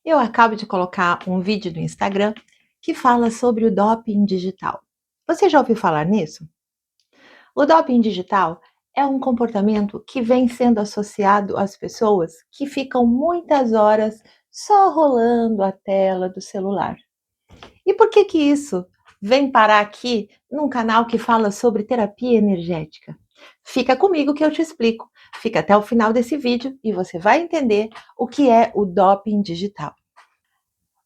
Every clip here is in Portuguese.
Eu acabo de colocar um vídeo no Instagram que fala sobre o doping digital. Você já ouviu falar nisso? O doping digital é um comportamento que vem sendo associado às pessoas que ficam muitas horas só rolando a tela do celular. E por que isso vem parar aqui num canal que fala sobre terapia energética? Fica comigo que eu te explico. Fica até o final desse vídeo e você vai entender o que é o doping digital.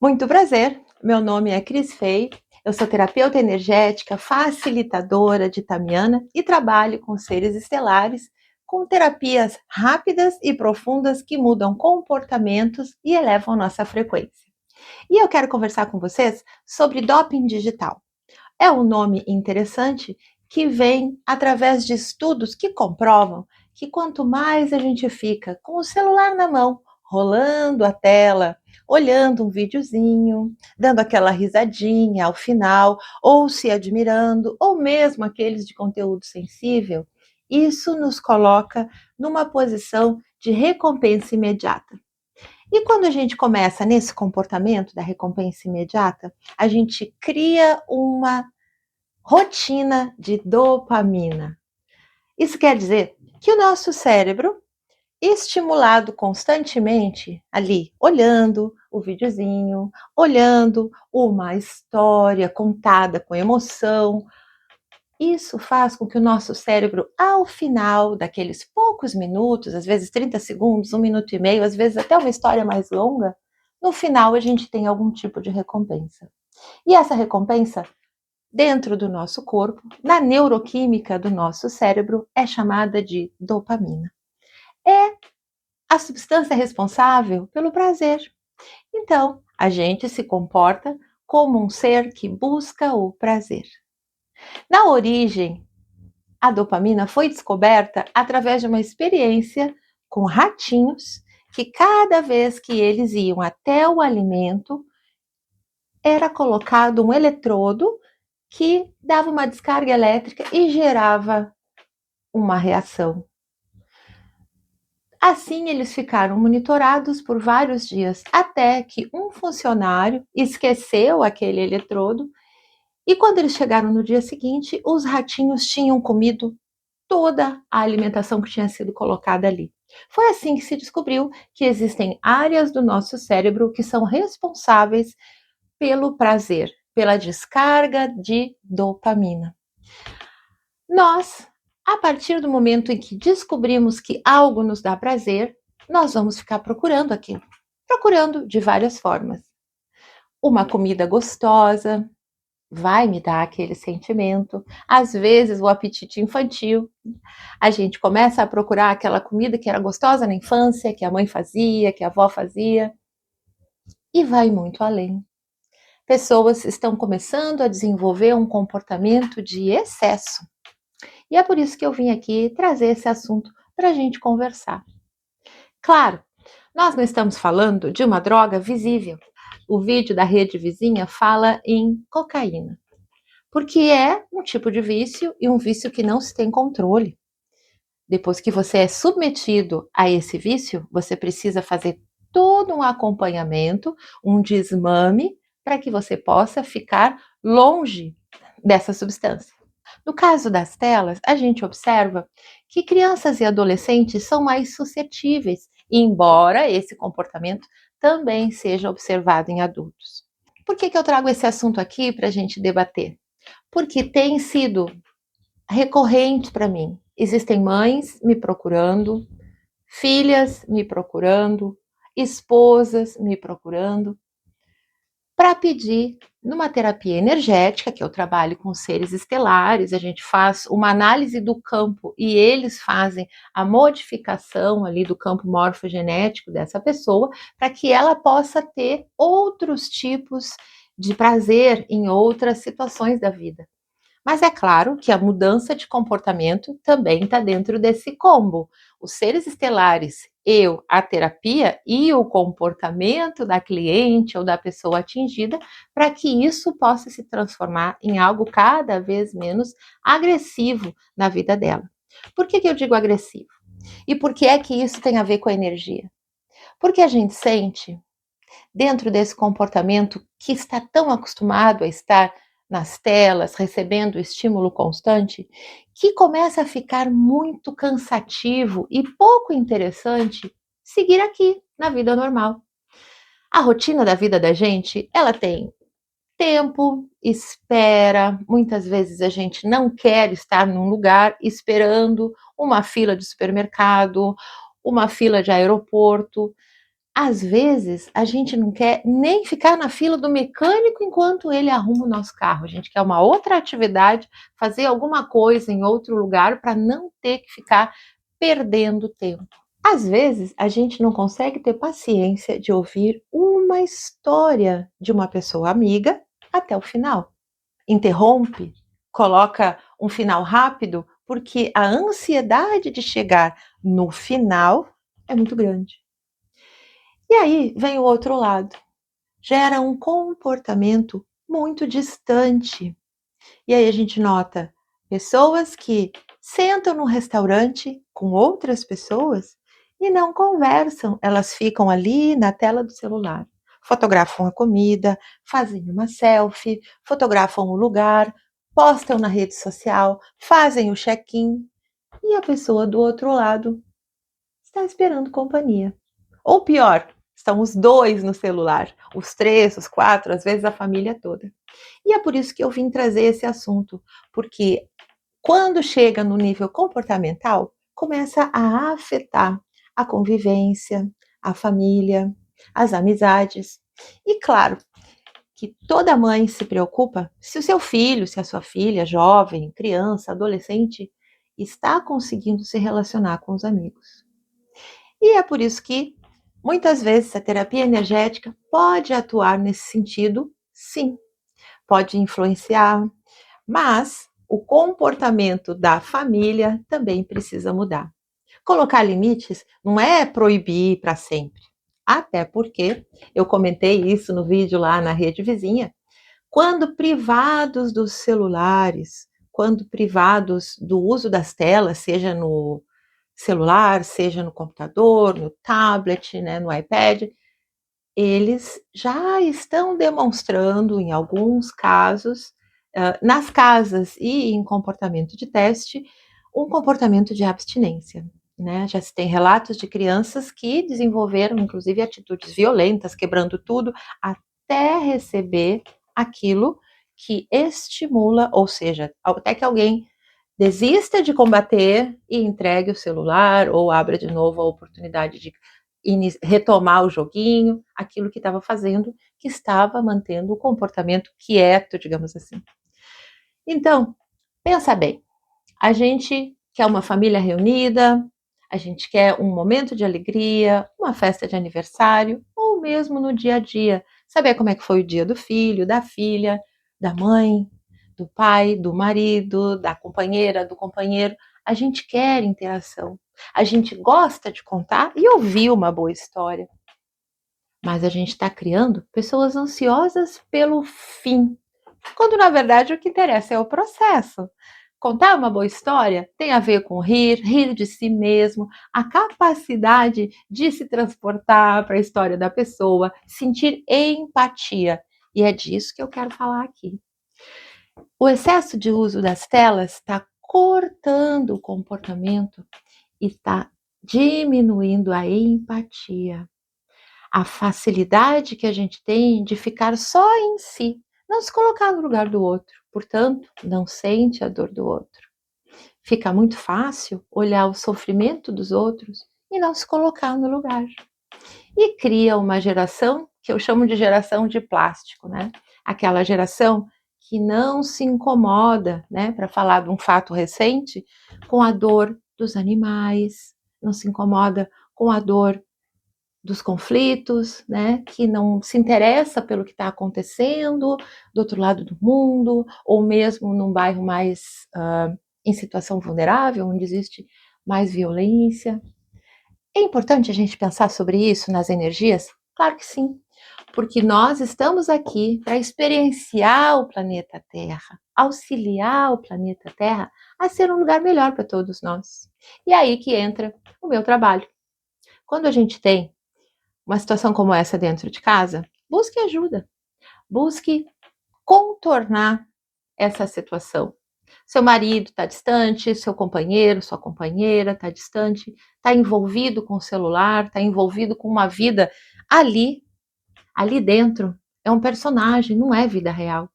Muito prazer, meu nome é Cris Fei, eu sou terapeuta energética, facilitadora de Tamiana e trabalho com seres estelares, com terapias rápidas e profundas que mudam comportamentos e elevam nossa frequência. E eu quero conversar com vocês sobre doping digital. É um nome interessante que vem através de estudos que comprovam que quanto mais a gente fica com o celular na mão, rolando a tela, olhando um videozinho, dando aquela risadinha ao final, ou se admirando, ou mesmo aqueles de conteúdo sensível, isso nos coloca numa posição de recompensa imediata. E quando a gente começa nesse comportamento da recompensa imediata, a gente cria uma rotina de dopamina. Isso quer dizer que o nosso cérebro, estimulado constantemente ali, olhando o videozinho, olhando uma história contada com emoção, isso faz com que o nosso cérebro, ao final daqueles poucos minutos, às vezes 30 segundos, 1 minuto e meio, às vezes até uma história mais longa, no final a gente tem algum tipo de recompensa. E essa recompensa dentro do nosso corpo, na neuroquímica do nosso cérebro, é chamada de dopamina. É a substância responsável pelo prazer. Então, a gente se comporta como um ser que busca o prazer. Na origem, a dopamina foi descoberta através de uma experiência com ratinhos que cada vez que eles iam até o alimento, era colocado um eletrodo que dava uma descarga elétrica e gerava uma reação. Assim, eles ficaram monitorados por vários dias, até que um funcionário esqueceu aquele eletrodo e quando eles chegaram no dia seguinte, os ratinhos tinham comido toda a alimentação que tinha sido colocada ali. Foi assim que se descobriu que existem áreas do nosso cérebro que são responsáveis pelo prazer, pela descarga de dopamina. Nós, a partir do momento em que descobrimos que algo nos dá prazer, nós vamos ficar procurando aquilo, procurando de várias formas. Uma comida gostosa vai me dar aquele sentimento, às vezes o apetite infantil. A gente começa a procurar aquela comida que era gostosa na infância, que a mãe fazia, que a avó fazia, e vai muito além. Pessoas estão começando a desenvolver um comportamento de excesso. E é por isso que eu vim aqui trazer esse assunto para a gente conversar. Claro, nós não estamos falando de uma droga visível. O vídeo da rede vizinha fala em cocaína, porque é um tipo de vício e um vício que não se tem controle. Depois que você é submetido a esse vício, você precisa fazer todo um acompanhamento, um desmame, para que você possa ficar longe dessa substância. No caso das telas, a gente observa que crianças e adolescentes são mais suscetíveis, embora esse comportamento também seja observado em adultos. Por que eu trago esse assunto aqui para a gente debater? Porque tem sido recorrente para mim. Existem mães me procurando, filhas me procurando, esposas me procurando, para pedir numa terapia energética, que eu trabalho com seres estelares, a gente faz uma análise do campo e eles fazem a modificação ali do campo morfogenético dessa pessoa, para que ela possa ter outros tipos de prazer em outras situações da vida. Mas é claro que a mudança de comportamento também está dentro desse combo. Os seres estelares, eu, a terapia e o comportamento da cliente ou da pessoa atingida, para que isso possa se transformar em algo cada vez menos agressivo na vida dela. Por que eu digo agressivo? E por que é que isso tem a ver com a energia? Porque a gente sente dentro desse comportamento que está tão acostumado a estar nas telas, recebendo estímulo constante, que começa a ficar muito cansativo e pouco interessante seguir aqui na vida normal. A rotina da vida da gente, ela tem tempo, espera, muitas vezes a gente não quer estar num lugar esperando uma fila de supermercado, uma fila de aeroporto. Às vezes, a gente não quer nem ficar na fila do mecânico enquanto ele arruma o nosso carro. A gente quer uma outra atividade, fazer alguma coisa em outro lugar para não ter que ficar perdendo tempo. Às vezes, a gente não consegue ter paciência de ouvir uma história de uma pessoa amiga até o final. Interrompe, coloca um final rápido, porque a ansiedade de chegar no final é muito grande. E aí vem o outro lado, gera um comportamento muito distante. E aí a gente nota pessoas que sentam no restaurante com outras pessoas e não conversam, elas ficam ali na tela do celular. Fotografam a comida, fazem uma selfie, fotografam o lugar, postam na rede social, fazem o check-in e a pessoa do outro lado está esperando companhia. Ou pior, estão os dois no celular, os três, os quatro, às vezes a família toda. E é por isso que eu vim trazer esse assunto, porque quando chega no nível comportamental, começa a afetar a convivência, a família, as amizades. E claro que toda mãe se preocupa se o seu filho, se a sua filha, jovem, criança, adolescente, está conseguindo se relacionar com os amigos. E é por isso que, muitas vezes, a terapia energética pode atuar nesse sentido, sim, pode influenciar, mas o comportamento da família também precisa mudar. Colocar limites não é proibir para sempre. Até porque, eu comentei isso no vídeo lá na Rede Vizinha, quando privados dos celulares, quando privados do uso das telas, seja no celular, seja no computador, no tablet, né, no iPad, eles já estão demonstrando, em alguns casos, nas casas e em comportamento de teste, um comportamento de abstinência. Né? Já se tem relatos de crianças que desenvolveram, inclusive, atitudes violentas, quebrando tudo, até receber aquilo que estimula, ou seja, até que alguém desista de combater e entregue o celular ou abra de novo a oportunidade de retomar o joguinho, aquilo que estava fazendo, que estava mantendo o comportamento quieto, digamos assim. Então, pensa bem, a gente quer uma família reunida, a gente quer um momento de alegria, uma festa de aniversário, ou mesmo no dia a dia, saber como é que foi o dia do filho, da filha, da mãe, do pai, do marido, da companheira, do companheiro. A gente quer interação. A gente gosta de contar e ouvir uma boa história. Mas a gente está criando pessoas ansiosas pelo fim, quando na verdade o que interessa é o processo. Contar uma boa história tem a ver com rir, rir de si mesmo, a capacidade de se transportar para a história da pessoa, sentir empatia. E é disso que eu quero falar aqui. O excesso de uso das telas está cortando o comportamento e está diminuindo a empatia, a facilidade que a gente tem de ficar só em si, não se colocar no lugar do outro, portanto, não sente a dor do outro. Fica muito fácil olhar o sofrimento dos outros e não se colocar no lugar. E cria uma geração que eu chamo de geração de plástico, né? Aquela geração que não se incomoda, né, para falar de um fato recente, com a dor dos animais, não se incomoda com a dor dos conflitos, né, que não se interessa pelo que está acontecendo do outro lado do mundo, ou mesmo num bairro mais em situação vulnerável, onde existe mais violência. É importante a gente pensar sobre isso nas energias? Claro que sim, porque nós estamos aqui para experienciar o planeta Terra, auxiliar o planeta Terra a ser um lugar melhor para todos nós. E é aí que entra o meu trabalho. Quando a gente tem uma situação como essa dentro de casa, busque ajuda, busque contornar essa situação. Seu marido está distante, seu companheiro, sua companheira está distante, está envolvido com o celular, está envolvido com uma vida ali dentro. É um personagem, não é vida real.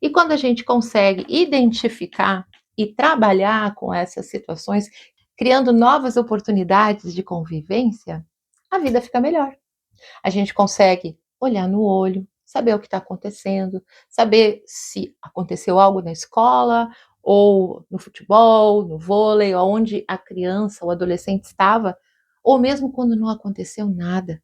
E quando a gente consegue identificar e trabalhar com essas situações, criando novas oportunidades de convivência, a vida fica melhor. A gente consegue olhar no olho, saber o que está acontecendo, saber se aconteceu algo na escola, ou no futebol, no vôlei, onde a criança ou adolescente estava, ou mesmo quando não aconteceu nada.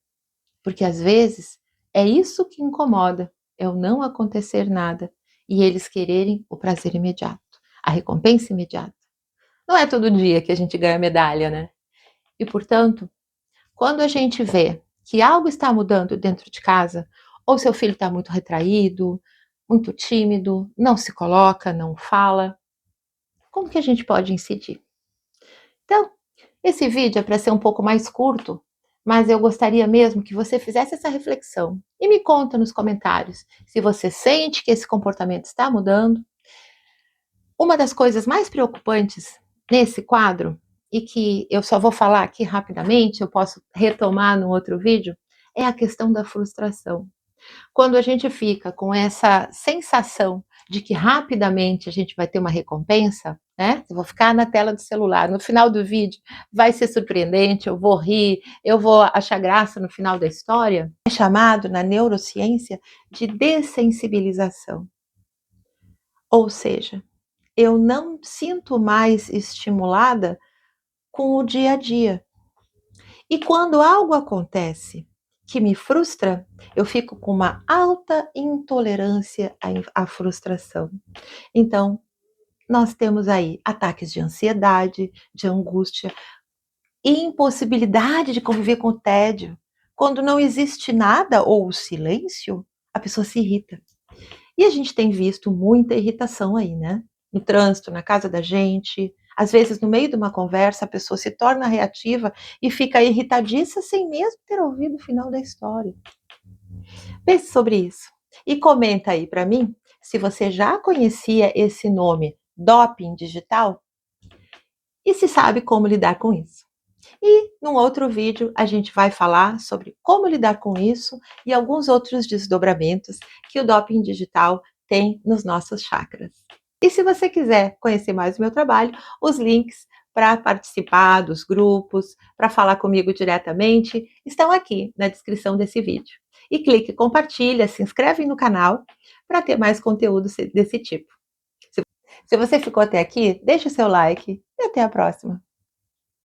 Porque às vezes é isso que incomoda, é o não acontecer nada e eles quererem o prazer imediato, a recompensa imediata. Não é todo dia que a gente ganha medalha, né? E portanto, quando a gente vê que algo está mudando dentro de casa, ou seu filho está muito retraído, muito tímido, não se coloca, não fala, como que a gente pode incidir? Então, esse vídeo é para ser um pouco mais curto, mas eu gostaria mesmo que você fizesse essa reflexão e me conta nos comentários se você sente que esse comportamento está mudando. Uma das coisas mais preocupantes nesse quadro, e que eu só vou falar aqui rapidamente, eu posso retomar no outro vídeo, é a questão da frustração. Quando a gente fica com essa sensação de que rapidamente a gente vai ter uma recompensa, né? Eu vou ficar na tela do celular, no final do vídeo vai ser surpreendente, eu vou rir, eu vou achar graça no final da história. É chamado na neurociência de dessensibilização. Ou seja, eu não sinto mais estimulada com o dia a dia. E quando algo acontece que me frustra, eu fico com uma alta intolerância à frustração. Então, nós temos aí ataques de ansiedade, de angústia, impossibilidade de conviver com o tédio. Quando não existe nada ou o silêncio, a pessoa se irrita. E a gente tem visto muita irritação aí, né? No trânsito, na casa da gente. Às vezes, no meio de uma conversa, a pessoa se torna reativa e fica irritadiça sem mesmo ter ouvido o final da história. Pense sobre isso. E comenta aí para mim se você já conhecia esse nome, doping digital, e se sabe como lidar com isso. E num outro vídeo a gente vai falar sobre como lidar com isso e alguns outros desdobramentos que o doping digital tem nos nossos chakras. E se você quiser conhecer mais o meu trabalho, os links para participar dos grupos, para falar comigo diretamente, estão aqui na descrição desse vídeo. E clique, compartilha, se inscreve no canal para ter mais conteúdo desse tipo. Se você ficou até aqui, deixe o seu like e até a próxima.